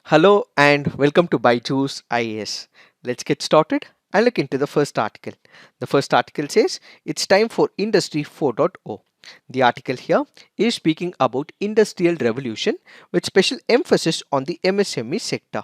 Hello and welcome to Byju's IAS. Let's get started and look into the first article. The first article says it's time for Industry 4.0. The article here is speaking about industrial revolution with special emphasis on the MSME sector.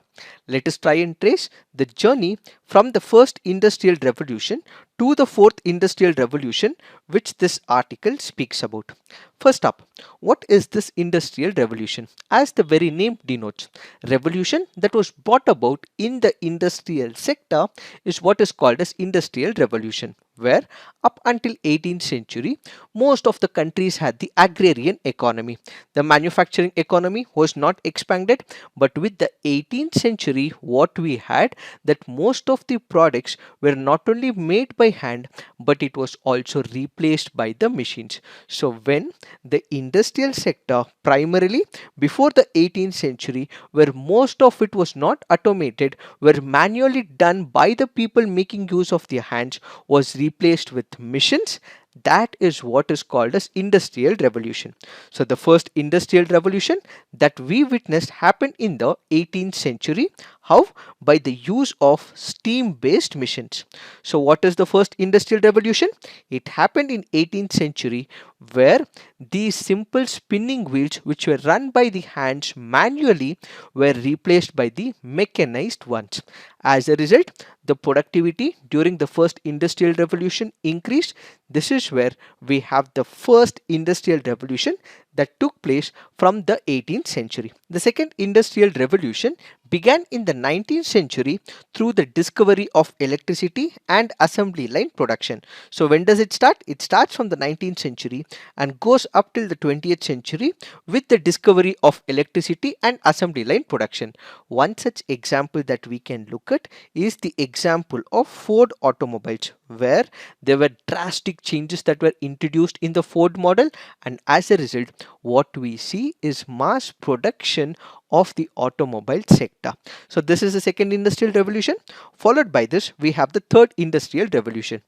Let us try and trace the journey from the first industrial revolution to the fourth industrial revolution which this article speaks about. First up, what is this industrial revolution? As the very name denotes, revolution that was brought about in the industrial sector is what is called as industrial revolution, where up until 18th century most of the countries had the agrarian economy. The manufacturing economy was not expanded, but with the 18th century what we had that most of the products were not only made by hand but it was also replaced by the machines. So when the industrial sector primarily before the 18th century where most of it was not automated, were manually done by the people making use of their hands, was replaced with machines. That is what is called as industrial revolution. So the first industrial revolution that we witnessed happened in the 18th century. How? By the use of steam based machines. So what is the first industrial revolution? It happened in 18th century where these simple spinning wheels which were run by the hands manually were replaced by the mechanized ones. As a result, the productivity during the first industrial revolution increased. This is where we have the first industrial revolution that took place from the 18th century. The second industrial revolution began in the 19th century through the discovery of electricity and assembly line production. So when does it start? It starts from the 19th century and goes up till the 20th century with the discovery of electricity and assembly line production. One such example that we can look at is the example of Ford automobiles, where there were drastic changes that were introduced in the Ford model, and as a result what we see is mass production of the automobile sector. So this is the second industrial revolution. Followed by this we have the third industrial revolution.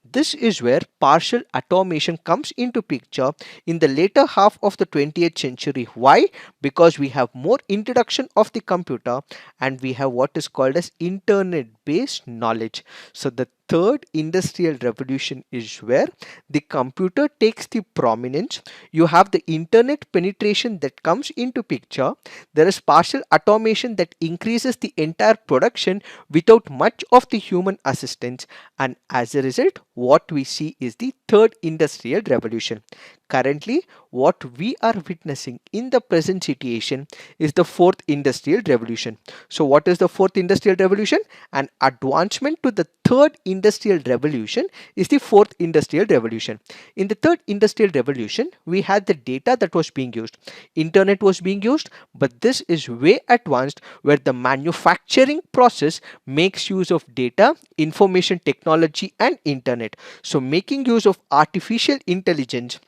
This is where partial automation comes into picture in the later half of the 20th century. Why? Because we have more introduction of the computer and we have what is called as internet based knowledge. So the third industrial revolution is where the computer takes the prominence. You have the internet penetration that comes into picture. There is partial automation that increases the entire production without much of the human assistance, and as a result what we see is the third industrial revolution. Currently what we are witnessing in the present situation is the fourth industrial revolution. So what is the fourth industrial revolution? An advancement to the third industrial revolution is the fourth industrial revolution. In the third industrial revolution we had the data that was being used, internet was being used, but this is way advanced where the manufacturing process makes use of data, information technology and internet. So making use of artificial intelligence,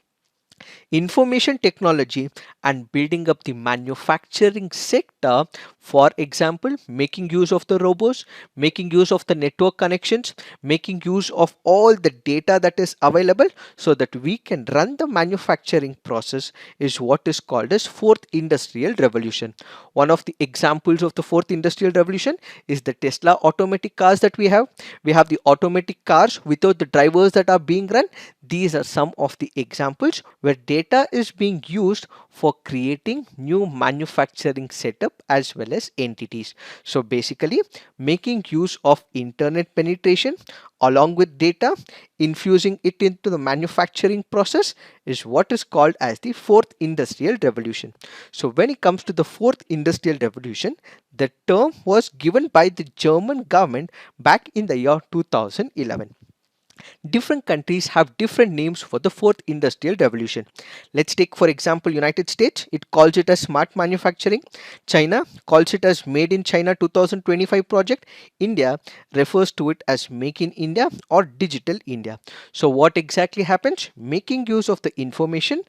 information technology and building up the manufacturing sector. For example, making use of the robots, making use of the network connections, making use of all the data that is available so that we can run the manufacturing process is what is called as fourth industrial revolution. One of the examples of the fourth industrial revolution is the Tesla automatic cars that we have. We have the automatic cars without the drivers that are being run. These are some of the examples where data is being used for creating new manufacturing setup as well as entities. So basically making use of internet penetration along with data, infusing it into the manufacturing process is what is called as the fourth industrial revolution. So when it comes to the fourth industrial revolution, the term was given by the German government back in the year 2011. Different countries have different names for the fourth industrial revolution. Let's take for example United States. It calls it as smart manufacturing. China calls it as made in China 2025 project. India refers to it as make in India or digital India. So what exactly happens? Making use of the information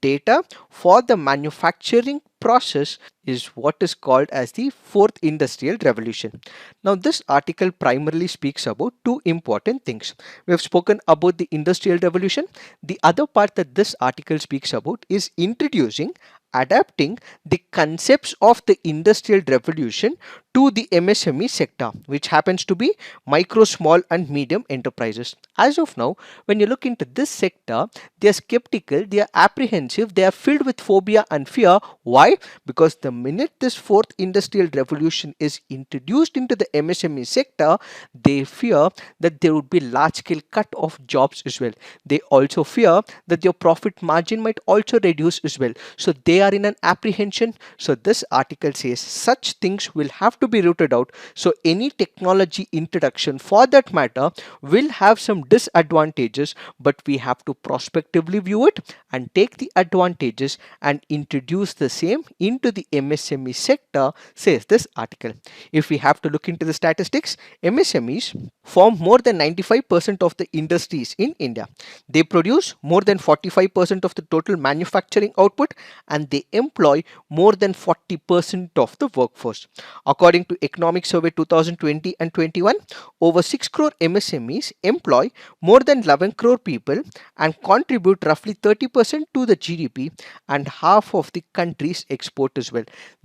data for the manufacturing process is what is called as the fourth industrial revolution. Now this article primarily speaks about two important things. We have spoken about the industrial revolution. The other part that this article speaks about is introducing adapting the concepts of the industrial revolution to the MSME sector, which happens to be micro, small, and medium enterprises. As of now, when you look into this sector, they are skeptical, they are apprehensive, they are filled with phobia and fear. Why? Because the minute this fourth industrial revolution is introduced into the MSME sector, they fear that there would be large scale cut of jobs as well. They also fear that your profit margin might also reduce as well. So they are in an apprehension. So this article says such things will have to be rooted out. So any technology introduction for that matter will have some disadvantages, but we have to prospectively view it and take the advantages and introduce the same into the MSME sector, says this article. If we have to look into the statistics, MSMEs form more than 95% of the industries in India. They produce more than 45% of the total manufacturing output, and they employ more than 40% of the workforce. According to Economic Survey 2020 and 21, over 6 crore MSMEs employ more than 11 crore people and contribute roughly 30% to the GDP and half of the country's export as well.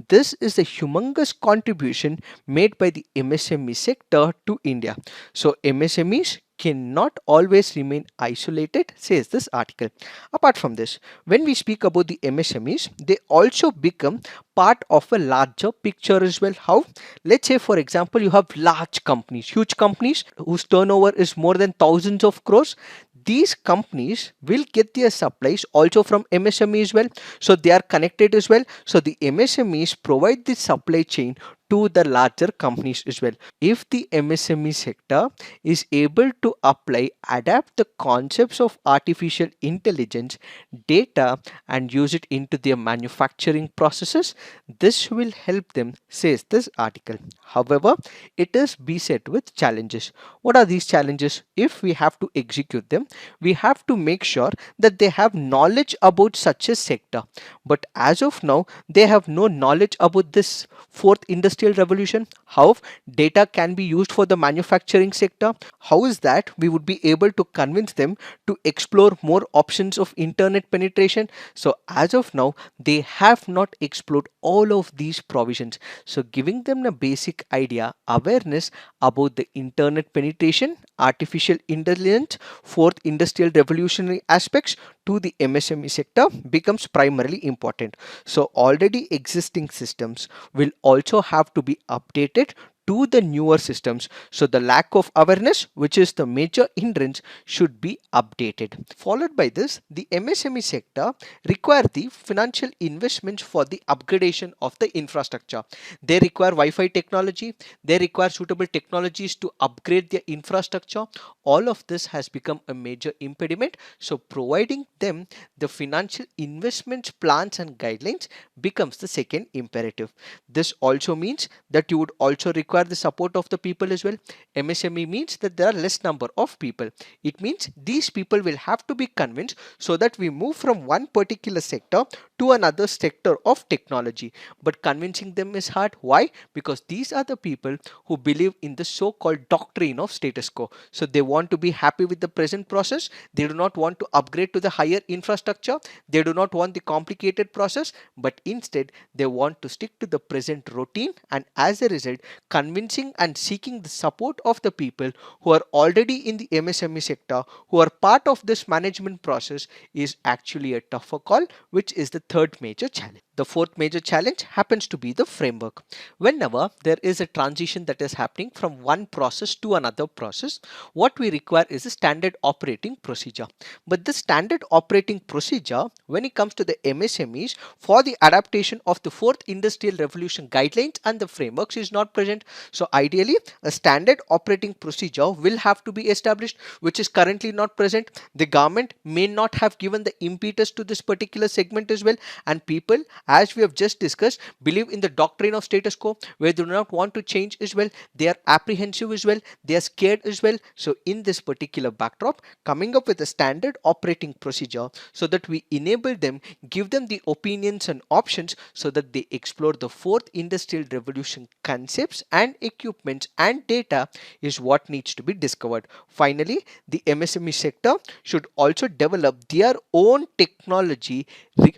This is a humongous contribution made by the MSME sector to India. So MSMEs cannot always remain isolated, says this article. Apart from this, when we speak about the MSMEs, they also become part of a larger picture as well. How? Let's say, for example, you have large companies, huge companies whose turnover is more than thousands of crores. These companies will get their supplies also from MSME as well. So they are connected as well. So the MSMEs provide the supply chain to the larger companies as well. If the MSME sector is able to adapt the concepts of artificial intelligence, data, and use it into their manufacturing processes, this will help them, says this article. However, it is beset with challenges. What are these challenges? If we have to execute them, we have to make sure that they have knowledge about such a sector. But as of now, they have no knowledge about this fourth industrial revolution. How data can be used for the manufacturing sector. How is that we would be able to convince them to explore more options of internet penetration? So as of now, they have not explored all of these provisions. So giving them a basic idea, awareness about the internet penetration, artificial intelligence, fourth industrial revolutionary aspects to the MSME sector becomes primarily important. So already existing systems will also have to be updated to the newer systems. So the lack of awareness, which is the major hindrance, should be updated. Followed by this, the MSME sector require the financial investments for the upgradation of the infrastructure. They require Wi-Fi technology. They require suitable technologies to upgrade their infrastructure. All of this has become a major impediment. So providing them the financial investment plans and guidelines becomes the second imperative. This also means that you would also require the support of the people as well. MSME means that there are less number of people. It means these people will have to be convinced so that we move from one particular sector to another sector of technology. But convincing them is hard. Why? Because these are the people who believe in the so-called doctrine of status quo. So they want to be happy with the present process. They do not want to upgrade to the higher infrastructure. They do not want the complicated process, but instead they want to stick to the present routine, and as a result, convincing and seeking the support of the people who are already in the MSME sector, who are part of this management process, is actually a tougher call, which is the third major challenge. The fourth major challenge happens to be the framework. Whenever there is a transition that is happening from one process to another process, what we require is a standard operating procedure. But the standard operating procedure, when it comes to the MSMEs for the adaptation of the fourth industrial revolution guidelines and the frameworks, is not present. So ideally, a standard operating procedure will have to be established, which is currently not present. The government may not have given the impetus to this particular segment as well, and people, as we have just discussed, believe in the doctrine of status quo, where they do not want to change as well. They are apprehensive as well. They are scared as well. So in this particular backdrop, coming up with a standard operating procedure so that we enable them, give them the opinions and options so that they explore the fourth industrial revolution concepts and equipments and data is what needs to be discovered. Finally, the MSME sector should also develop their own technology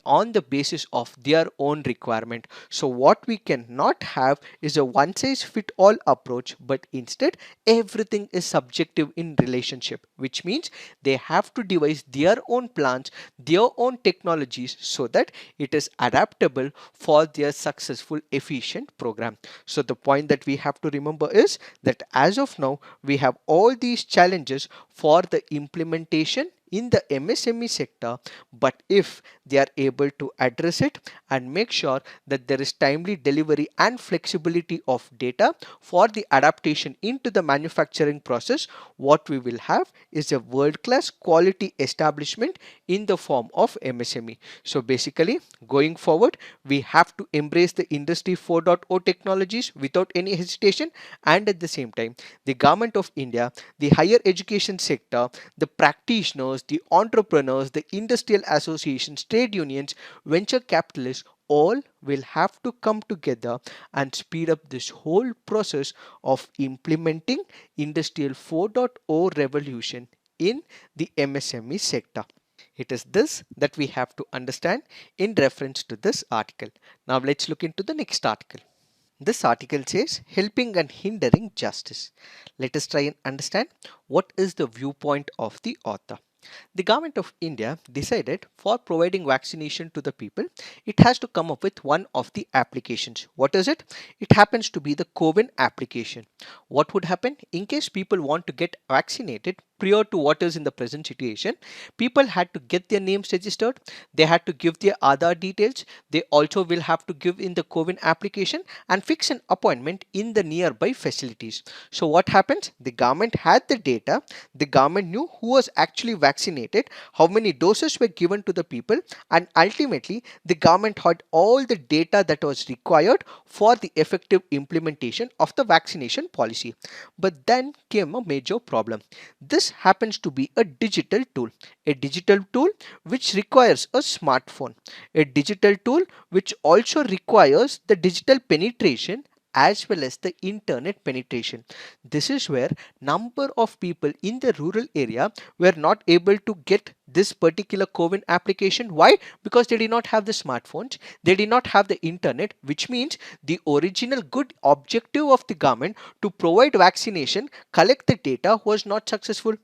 on the basis of their their own requirement. So what we cannot have is a one size fit all approach, but instead everything is subjective in relationship, which means they have to devise their own plans, their own technologies, so that it is adaptable for their successful efficient program. So the point that we have to remember is that as of now we have all these challenges for the implementation in the MSME sector, but if they are able to address it and make sure that there is timely delivery and flexibility of data for the adaptation into the manufacturing process, what we will have is a world-class quality establishment in the form of MSME. So basically, going forward, we have to embrace the Industry 4.0 technologies without any hesitation, and at the same time, the Government of India, the higher education sector, the practitioners, the entrepreneurs, the industrial associations, trade unions, venture capitalists, all will have to come together and speed up this whole process of implementing Industrial 4.0 revolution in the MSME sector. It is this that we have to understand in reference to this article. Now let's look into the next article. This article says helping and hindering justice. Let us try and understand what is the viewpoint of the author. The government of India decided for providing vaccination to the people, it has to come up with one of the applications. What is it? It happens to be the COVID application. What would happen in case people want to get vaccinated prior to what is in the present situation? People had to get their names registered. They had to give their Aadhaar details. They also will have to give in the COVID application and fix an appointment in the nearby facilities. So what happens? The government had the data. The government knew who was actually vaccinated, how many doses were given to the people, and ultimately the government had all the data that was required for the effective implementation of the vaccination policy. But then came a major problem. This happens to be a digital tool which requires a smartphone, a digital tool which also requires the digital penetration as well as the internet penetration. This is where number of people in the rural area were not able to get this particular COVID application. Why? Because they did not have the smartphones, they did not have the internet, which means the original good objective of the government to provide vaccination, collect the data was not successful,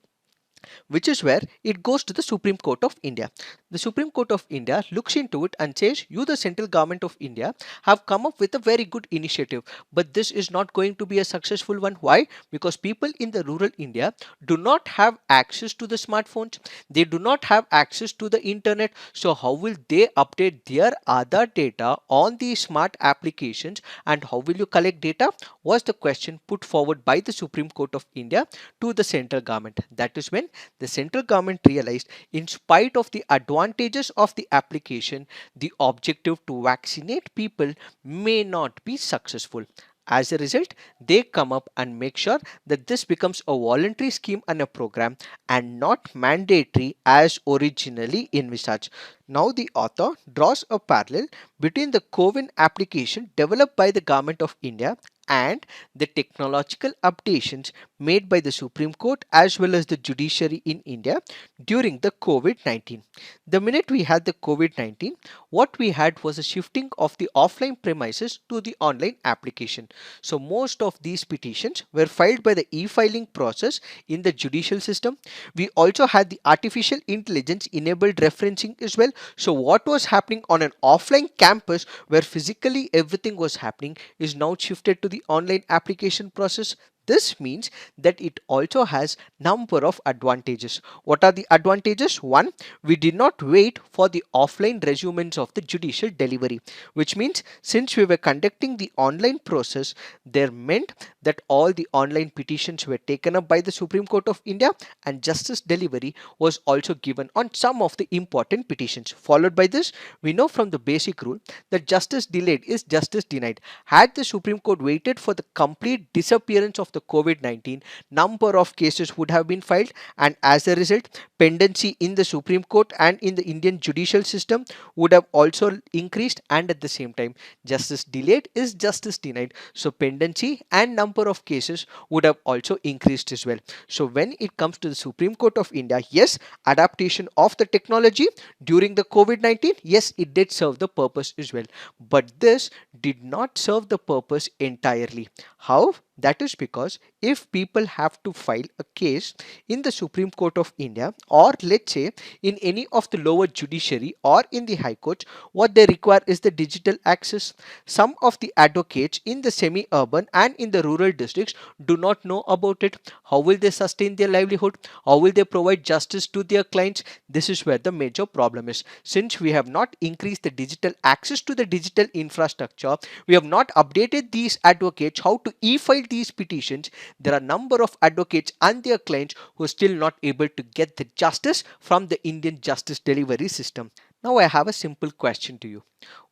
which is where it goes to the Supreme Court of India. The Supreme Court of India looks into it and says, you, the central government of India, have come up with a very good initiative, but this is not going to be a successful one. Why? Because people in the rural India do not have access to the smartphones, they do not have access to the internet. So how will they update their other data on the smart applications, and how will you collect data? Was the question put forward by the Supreme Court of India to the central government. That is when the central government realized, in spite of the advantages of the application, the objective to vaccinate people may not be successful. As a result, they come up and make sure that this becomes a voluntary scheme and a program and not mandatory as originally envisaged. Now the author draws a parallel between the COVID application developed by the government of India and the technological updations made by the Supreme Court as well as the judiciary in India during the COVID-19. The minute we had the COVID-19, what we had was a shifting of the offline premises to the online application. So most of these petitions were filed by the e-filing process in the judicial system. We also had the artificial intelligence enabled referencing as well. So what was happening on an offline campus where physically everything was happening is now shifted to the online application process. This means that it also has number of advantages. What are the advantages? One, we did not wait for the offline resumings of the judicial delivery, which means since we were conducting the online process, there meant that all the online petitions were taken up by the Supreme Court of India and justice delivery was also given on some of the important petitions. Followed by this, we know from the basic rule that justice delayed is justice denied. Had the Supreme Court waited for the complete disappearance of the the COVID-19, number of cases would have been filed, and as a result, pendency in the Supreme Court and in the Indian judicial system would have also increased, and at the same time, justice delayed is justice denied. So pendency and number of cases would have also increased as well. So when it comes to the Supreme Court of India, yes, adaptation of the technology during the COVID-19, yes, it did serve the purpose as well. But this did not serve the purpose entirely. How? That is because if people have to file a case in the Supreme Court of India, or let's say in any of the lower judiciary or in the High Court, what they require is the digital access. Some of the advocates in the semi-urban and in the rural districts do not know about it. How will they sustain their livelihood? How will they provide justice to their clients? This is where the major problem is. Since we have not increased the digital access to the digital infrastructure, we have not updated these advocates how to e-file these petitions. There are a number of advocates and their clients who are still not able to get the justice from the Indian justice delivery system. Now I have a simple question to you.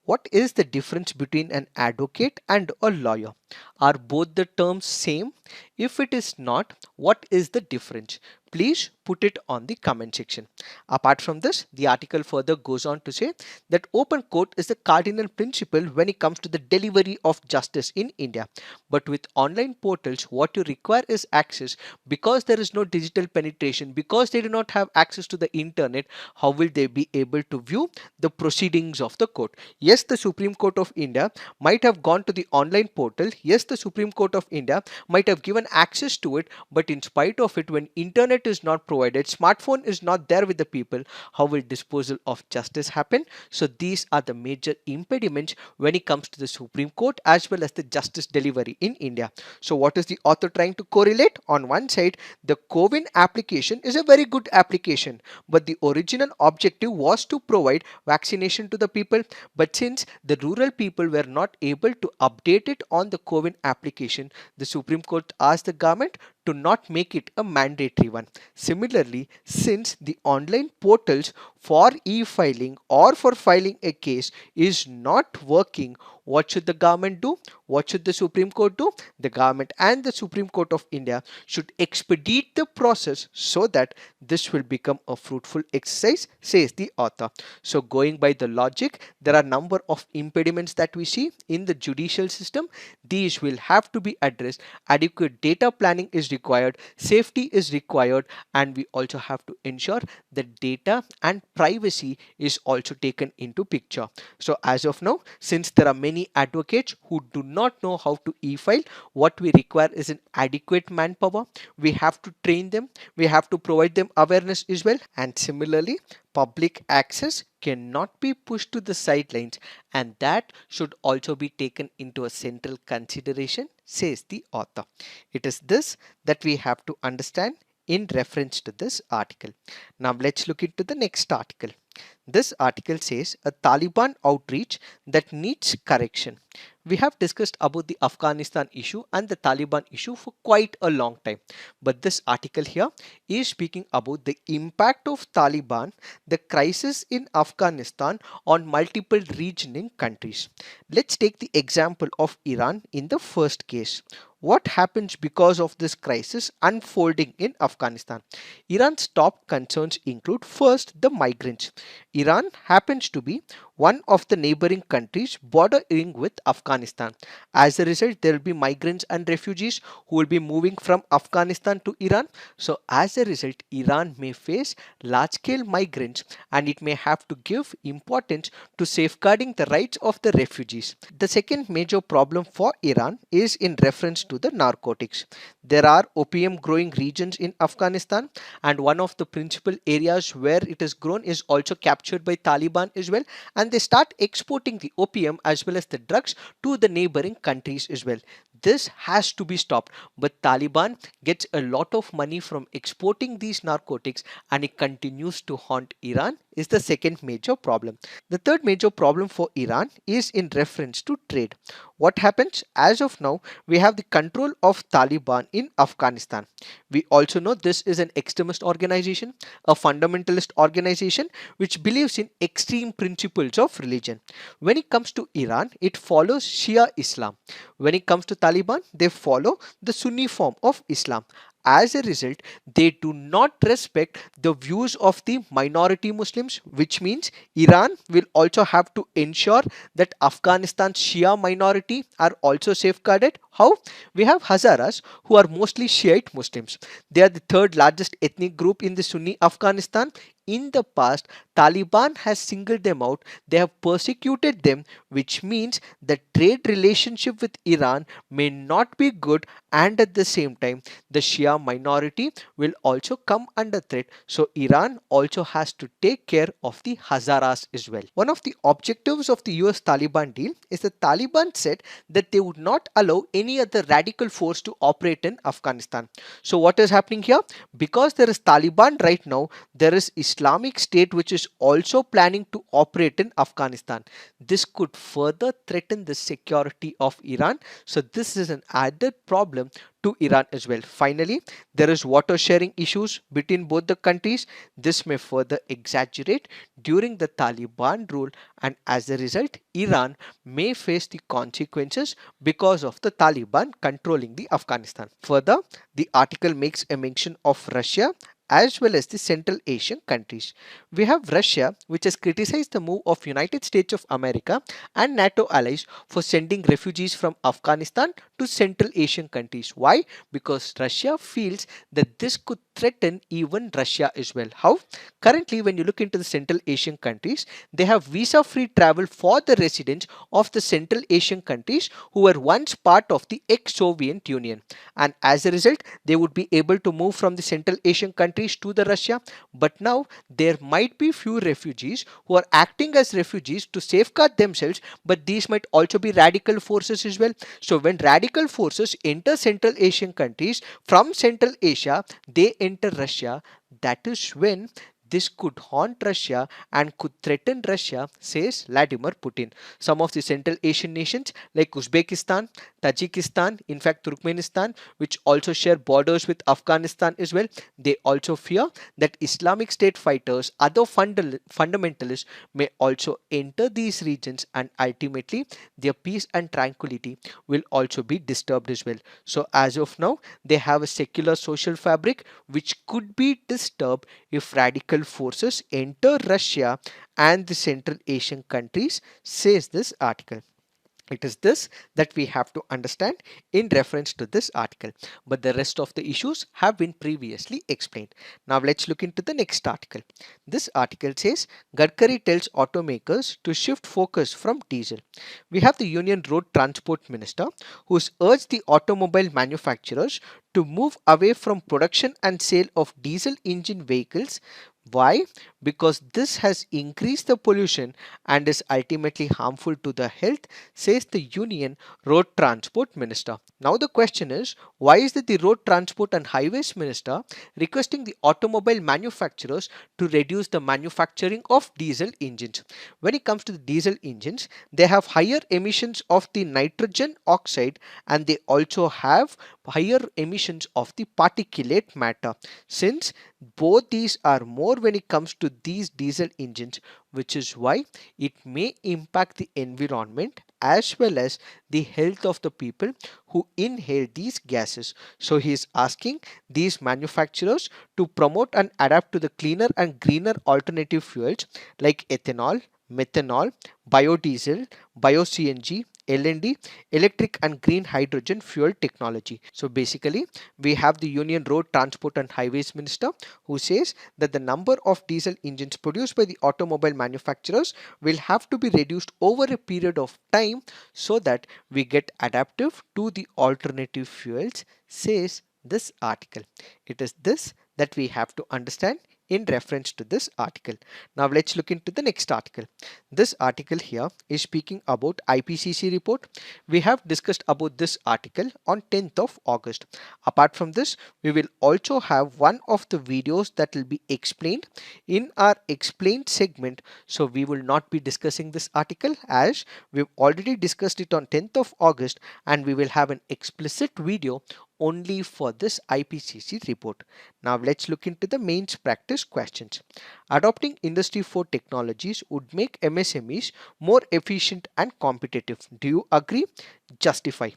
What is the difference between an advocate and a lawyer? Are both the terms same? If it is not, what is the difference? Please put it on the comment section. Apart from this, the article further goes on to say that open court is the cardinal principle when it comes to the delivery of justice in India. But with online portals, what you require is access. Because there is no digital penetration, because they do not have access to the internet, how will they be able to view the proceedings of the court? Yes, the Supreme Court of India might have gone to the online portal. Yes, the Supreme Court of India might have given access to it, but in spite of it, when internet is not provided, smartphone is not there with the people, how will disposal of justice happen? So these are the major impediments when it comes to the Supreme Court as well as the justice delivery in India. So what is the author trying to correlate? On one side, the CoWIN application is a very good application, but the original objective was to provide vaccination to the people. But since the rural people were not able to update it on the CoWIN application, the Supreme Court asked the government to not make it a mandatory one. Similarly, since the online portals for e-filing or for filing a case is not working, what should the government do? What should the Supreme Court do? The government and the Supreme Court of India should expedite the process so that this will become a fruitful exercise, says the author. So going by the logic, there are a number of impediments that we see in the judicial system. These will have to be addressed. Adequate data planning is required, safety is required, and we also have to ensure that data and privacy is also taken into picture. So as of now, since there are many advocates who do not know how to e-file, what we require is an adequate manpower. We have to train them, we have to provide them awareness as well, and similarly public access cannot be pushed to the sidelines, and that should also be taken into a central consideration, says the author. It is this that we have to understand in reference to this article. Now let's look into the next article. This article says a Taliban outreach that needs correction. We have discussed about the Afghanistan issue and the Taliban issue for quite a long time. But this article here is speaking about the impact of Taliban, the crisis in Afghanistan on multiple regional countries. Let's take the example of Iran in the first case. What happens because of this crisis unfolding in Afghanistan? Iran's top concerns include first the migrants. Iran happens to be one of the neighboring countries bordering with Afghanistan. As a result, there will be migrants and refugees who will be moving from Afghanistan to Iran. So as a result, Iran may face large scale migrants, and it may have to give importance to safeguarding the rights of the refugees. The second major problem for Iran is in reference to the narcotics. There are opium growing regions in Afghanistan, and one of the principal areas where it is grown is also captured by Taliban as well, and they start exporting the opium as well as the drugs to the neighboring countries as well. This has to be stopped, but Taliban gets a lot of money from exporting these narcotics, and it continues to haunt Iran, is the second major problem. The third major problem for Iran is in reference to trade. What happens as of now? We have the control of Taliban in Afghanistan. We also know this is an extremist organization, a fundamentalist organization which believes in extreme principles of religion. When it comes to Iran, it follows Shia Islam. When it comes to Taliban, they follow the Sunni form of Islam. As a result, they do not respect the views of the minority Muslims, which means Iran will also have to ensure that Afghanistan's Shia minority are also safeguarded. How? We have Hazaras, who are mostly Shiite Muslims. They are the third largest ethnic group in the Sunni Afghanistan. In the past, Taliban has singled them out. They have persecuted them, which means the trade relationship with Iran may not be good, and at the same time the Shia minority will also come under threat. So Iran also has to take care of the Hazaras as well. One of the objectives of the US Taliban deal is the Taliban said that they would not allow any other radical force to operate in Afghanistan. So what is happening here? Because there is Taliban right now, there is Islamic State which is also planning to operate in Afghanistan. This could further threaten the security of Iran. So this is an added problem to Iran as well. Finally, there is water sharing issues between both the countries. This may further exaggerate during the Taliban rule, and as a result, Iran may face the consequences because of the Taliban controlling the Afghanistan. Further, the article makes a mention of Russia as well as the Central Asian countries. We have Russia, which has criticized the move of United States of America and NATO allies for sending refugees from Afghanistan to Central Asian countries. Why? Because Russia feels that this could threaten even Russia as well. How? Currently, when you look into the Central Asian countries, they have visa-free travel for the residents of the Central Asian countries who were once part of the ex-Soviet Union, and as a result, they would be able to move from the Central Asian countries to the Russia. But now there might be few refugees who are acting as refugees to safeguard themselves, but these might also be radical forces as well. So when radical forces enter Central Asian countries from Central Asia, they enter Russia. That is when this could haunt Russia and could threaten Russia, says Vladimir Putin. Some of the Central Asian nations like Uzbekistan, Tajikistan, in fact Turkmenistan, which also share borders with Afghanistan as well, they also fear that Islamic State fighters, other fundamentalists may also enter these regions, and ultimately their peace and tranquility will also be disturbed as well. So as of now, they have a secular social fabric which could be disturbed if radical forces enter Russia and the Central Asian countries, says this article. It is this that we have to understand in reference to this article, but the rest of the issues have been previously explained. Now let's look into the next article. This article says Gadkari tells automakers to shift focus from diesel. We have the Union Road Transport Minister who's urged the automobile manufacturers to move away from production and sale of diesel engine vehicles. Why? Because this has increased the pollution and is ultimately harmful to the health, says the Union Road Transport Minister. Now the question is, why is that the Road Transport and Highways Minister requesting the automobile manufacturers to reduce the manufacturing of diesel engines? When it comes to the diesel engines, they have higher emissions of the nitrogen oxide, and they also have higher emissions of the particulate matter. Since both these are more when it comes to these diesel engines, which is why it may impact the environment as well as the health of the people who inhale these gases. So he is asking these manufacturers to promote and adapt to the cleaner and greener alternative fuels like ethanol, methanol, biodiesel, bio-CNG, LND, electric and green hydrogen fuel technology. So basically, we have the Union Road Transport and Highways Minister who says that the number of diesel engines produced by the automobile manufacturers will have to be reduced over a period of time so that we get adaptive to the alternative fuels, says this article. It is this that we have to understand in reference to this article. Now let's look into the next article. This article here is speaking about IPCC report. We have discussed about this article on 10th of August. Apart from this, we will also have one of the videos that will be explained in our explained segment. So we will not be discussing this article as we've already discussed it on 10th of August, and we will have an explicit video only for this IPCC report. Now let's look into the mains practice questions. Adopting Industry 4 technologies would make MSMEs more efficient and competitive. Do you agree? Justify.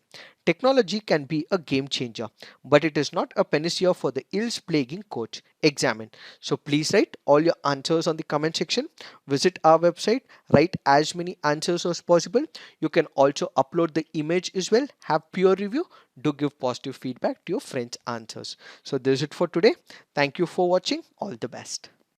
Technology can be a game changer, but it is not a panacea for the ills plaguing coach. Examine. So please write all your answers on the comment section. Visit our website, write as many answers as possible. You can also upload the image as well. Have peer review. Do give positive feedback to your friends' answers. So this is it for today. Thank you for watching. All the best.